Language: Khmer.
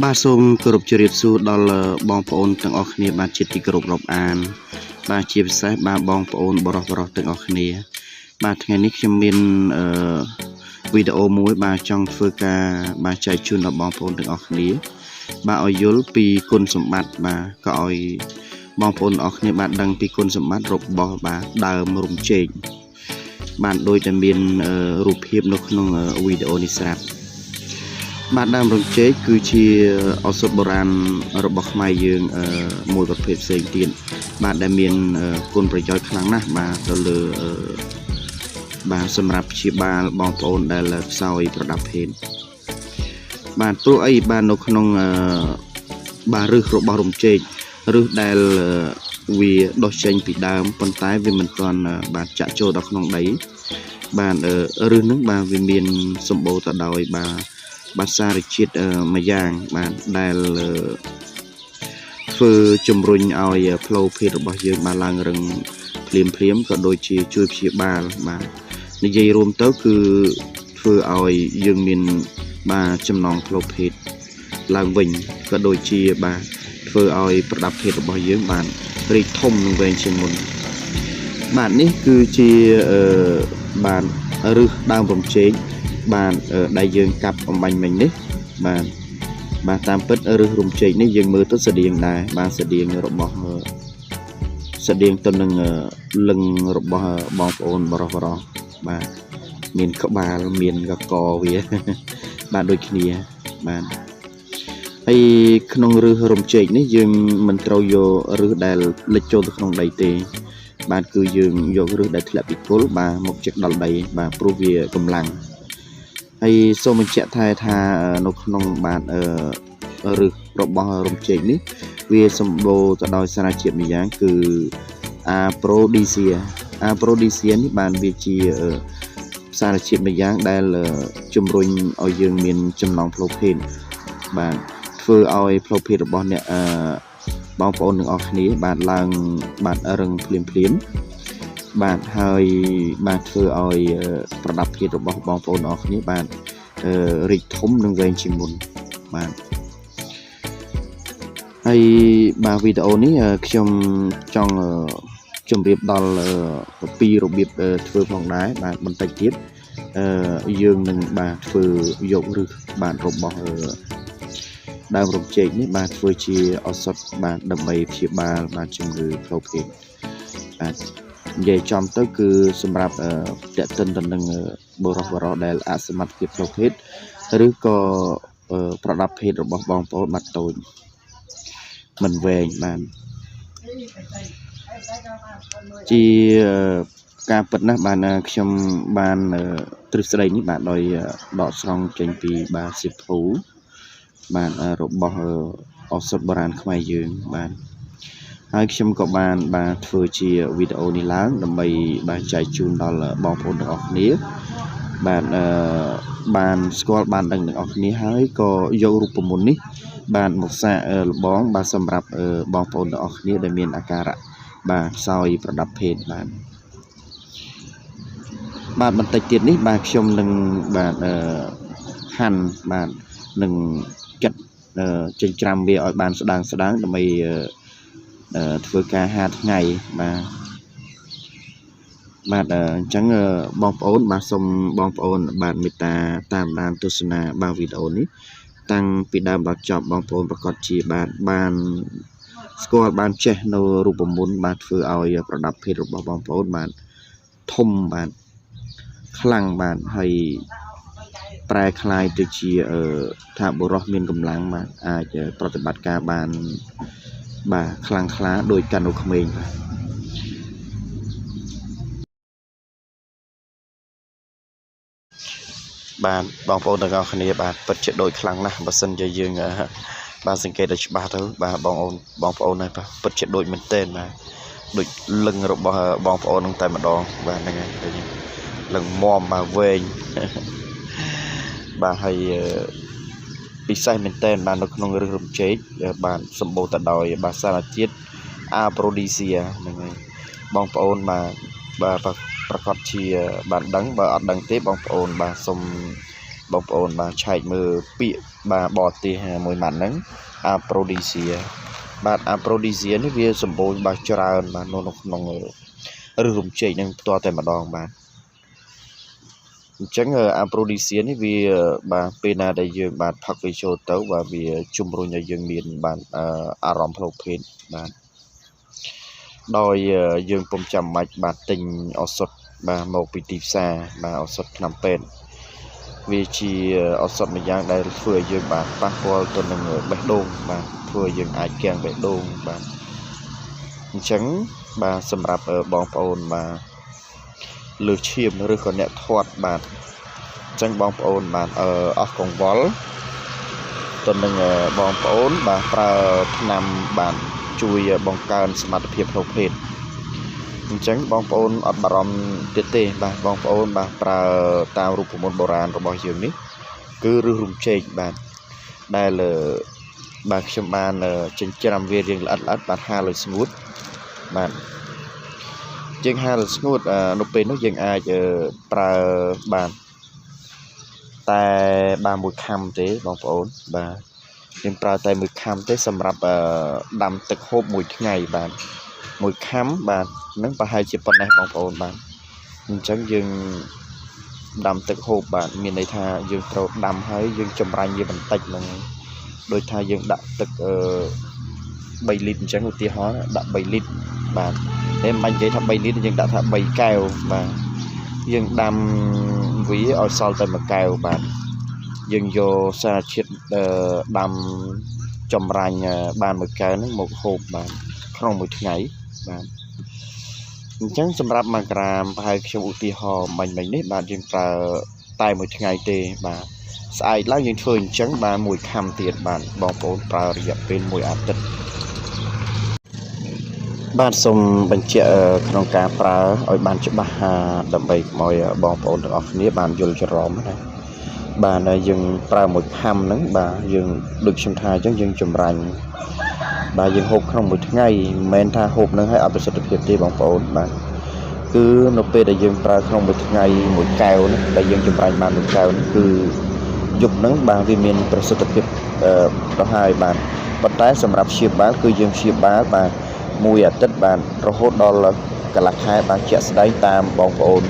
បាទសូមគោរពជម្រាបសួរដល់បងប្អូនទាំងអស់គ្នាបាទជាទីគោរពរាប់អានបាទជាពិសេសបាទបងប្អូនបរិសុទ្ធទាំងអស់គ្នាបាទថ្ងៃនេះខ្ញុំមានវីដេអូមួយបាទចង់ធ្វើការបាទចែកជូនដល់បងប្អូនទាំងអស់គ្នាបាទឲ្យយល់ពីគុណសម្បត្តិបាទក៏ឲ្យបងប្អូនទាំងអស់គ្នាបាទដឹងពីគុណសម្បត្តិរបស់បាទដើមរំចេកបាទដោយតែមានរូបភាពនៅក្នុងវីដេអូនេះស្រាប់បាទដើមរំចេកគឺជាឱសថបុរាណរបស់ខ្មែរយើងមួយប្រភេទផ្សេងទៀតបាទដែលមានគុណប្រយោជន៍ខ្លាំងណាស់បាទទៅលើបាទសម្រាប់ព្យាបាលបងប្អូនដែលខ្សោយប្រដាប់ភេទបាទព្រោះអីបាទនៅក្នុងបាទឫសរបស់រំចេកឫសដែលវាដុះចេញពីដើមប៉ុន្តែវាមិនទាន់បាទចាក់ចូលដល់ក្នុងដីបាទឫសហ្នឹងបាទវាមានសម្បូរទៅដោយបាទសារជាតិមួយយ៉ាងបាទដែលធ្វើជំរុញឲ្យផ្លូវភេទរបស់យើងបានឡើងរឹងភ្លាមក៏ដូចជាជួយព្យាបាលបាទនិយាយរួមទៅគឺធ្វើឲ្យយើងមានបាទចំណងផ្លូវភេទឡើងវិញក៏ដូចជាបាទធ្វើឲ្យប្រដាប់ភេទរបស់យើងបានរីកធំនិងវែងជាងមុនបាទនេះគឺជាបាទឫសដើមរំចេកបាទដែលយើងកាប់អំបញ្ញមិញនេះបាទតាមពិតឫសរំចេកនេះយើងមើលទៅស្តៀងដែរបាទស្តៀងរបស់ស្តៀងទៅនឹងលឹងរបស់បងប្អូនបរិសុទ្ធបាទមានក្បាលមានកកវាបាទដូចគ្នាបាទហើយក្នុងឫសរំចេកនេះយើងមិនត្រូវយកឫសដែលលិចចូលទៅក្នុងដីទេបាទគឺយើងយកឫសដែលធ្លាក់ពីគល់បាទមកជិះដល់ដីបាទព្រោះវាកម្លាំងហើយសូមបញ្ជាក់ថានៅក្នុងបាទឫសរបស់រំចេកនេះវាសម្បូរទៅដោយសារជាតិមួយយ៉ាងគឺ Aphrodisiac នេះបានវាជាសារជាតិមួយយ៉ាងដែលជំរុញឲ្យយើងមានចំណងផ្លូវភេទបាទធ្វើឲ្យផ្លូវភេទរបស់អ្នកបងប្អូនទាំងអស់គ្នាបាទឡើងបាទរឹងភ្លាមបាទហើយបាទធ្វើឲ្យប្រដាប់ភេទរបស់បងប្អូនទាំងអស់គ្នាបាទរីកធំនិងវែងជាងមុនបាទហើយបាទវីដេអូនេះខ្ញុំចង់ជម្រាបដល់ពីរបៀបធ្វើផងដែរបាទបន្តិចទៀតយើងនឹងបាទធ្វើយកឫសបាទរបស់ដើមរំចេកនេះបាទធ្វើជាឱសថបាទដើម្បីព្យាបាលបាទជំងឺផ្លូវភេទបាទនិយាយចំទៅគឺសម្រាប់តេតិនទៅនឹងបុរសដែលអសមត្ថភាពផ្លូវភេទឬក៏ប្រដាប់ភេទរបស់បងប្អូនបាត់តូចមិនវែងបាទជាការពិតណាស់បាទខ្ញុំបានទ្រឹស្ដីនេះបាទដោយដកស្រង់ចេញពីបាទសិភៅបាទរបស់ឱសថបុរាណខ្មែរយើងបាទហើយខ្ញុំក៏បានបាទធ្វើជាវីដេអូនេះឡើងដើម្បីបាទចែកជូនដល់បងប្អូនទាំងអស់គ្នាបាទបានស្គាល់បានដឹងទាំងអស់គ្នាហើយក៏យករូបមន្តនេះបានមកសាកល្បងបាទសម្រាប់បងប្អូនទាំងអស់គ្នាដែលមានអាការៈបាទខ្សោយប្រដាប់ភេទបាទបន្តិចទៀតនេះបាទខ្ញុំនឹងបាទហាន់បាទនឹងកាត់ចិញ្ច្រាំវាឲ្យបានស្ដើងដើម្បីធ្វើការហាលថ្ងៃបាទអញ្ចឹងបងប្អូនបាទសូមបងប្អូនបាទមេត្តាតាមដានទស្សនាបាទវីដេអូនេះតាំងពីដើមដល់ចប់បងប្អូនប្រកាសជាបានស្គាល់បានចេះនៅរូបមន្តបាទធ្វើឲ្យប្រដាប់ភេទរបស់បងប្អូនបាទធំបាទខ្លាំងបាទហើយប្រែคล้ายទៅជាថាបុរសមានកម្លាំងបាទអាចប្រតិបត្តិការបានបាទខ្លាំងក្លាដោយកាលនៅក្មេងបាទបងប្អូនទាំងអស់គ្នាបាទពិតជាដូចខ្លាំងណាស់បើសិនជាយើងបាទសង្កេតឲ្យច្បាស់ទៅបាទបងប្អូនហើយបាទពិតជាដូចមែនទែនបាទដូចលឹងរបស់បងប្អូននឹងតែម្ដងបាទហ្នឹងហើយលឹងមាំបាទវែងបាទហើយពិសេសមែនទែនបាទនៅក្នុងឫសរំចេកបាទសម្បូរទៅដោយបាទសារជាតិ Aphrodisiac ហ្នឹងហើយបងប្អូនបាទប្រកាសជាបានដឹងបើអត់ដឹងទេបងប្អូនបាទសូម bọc ôn bà chạy mơ bị bà bọt thì mùi mặn nắng Aphrodisiac bà Aphrodisiac nó vì sầm bôi bà tràn bà nó rùm chạy nên to tại mà đòn bà chẳng Aphrodisiac nó vì bà pena đại dương bà phật về show tấu và vì chung rồi nhà dương miền bà arom phô phên bà đòi dương phong trầm mạch bà tình ở sốt bà một bị tịp xa bà ở sốt nằm bền vì chỉ ở sốt một dạng đây vừa dương bà bác qua tuần người bạch đôn bà vừa dương ai kèng bạch đôn bà chẳng bà xâm rạp ở bóng ôn bà lừa chiêm nó rồi còn nhẹ thoát bà chẳng bóng ôn bà ở công vól tuần bóng ôn bà pra nằm bà chui bóng cao smart phiệp hộp hết chẳng bóng ôn ở bà rõm tiết tê bà bóng ôn bà pra tao rụp của một bộ ràn của bóng dương ní cứ rùm chênh bà đây là bà trong bàn trên trăm viên riêng là ắt bà hai lời smooth bạn trên hai lần smooth nó bên nó dừng ai chờ pra bàn tại ba mùi khăm thế bóng ổn và nhưng pra tại mùi khăm thế xâm rạp đầm tực hộp mùi ngày bạn mùi khăm bạn nâng bà hai chiếc này bóng ổn bạn chẳng dừng đầm tực hộp bạn miền này tha dừng trâu đầm hay dừng chầm ranh như bằng tạch mà đôi tha dừng đậm tực 3 lít chẳng một tia hóa đã 7 lít bạn em anh thấy thằng 7 lít nhưng đã thằng 7 kèo và nhưng đam ví ở sau tay mà kèo bạn nhưng vô xa chết đam chồng rành bàn một cái nó một hộp bạn không một ngày bạn chẳng xâm rạp mà làm hai trong ưu tiên họ mình đấy bạn nhưng tay một ngày tê bạn sai lắm những phơi trắng ba mùi khăm tiền bạn bóng bóng pra riệp bên mùi áp tật bạn xong bên chợ trong cá pra ở bàn chợ ba đậm bầy mọi bóng bóng được ở bạn dùng cho rõm này bạn là dừng pra một khăm nắng bà dừng được xem thai chẳng dừng chùm rành bà dừng hộp không một ngày men tha hộp nắng hay áp sự thực hiện đi bóng bóng bạn cứ nó về để dừng pra không một ngày một kèo nữa để dừng chùm rành bạn một kèo cứ dục nắng bà vì mìnhประสบភាពđó hai bạn bắt tayสำหรับเชียบ้านคือยังเชียบ้านมวยอัดติดบ้านเราโหดดอลกับราคาบ้านเจ็ดได้ตามบองโอน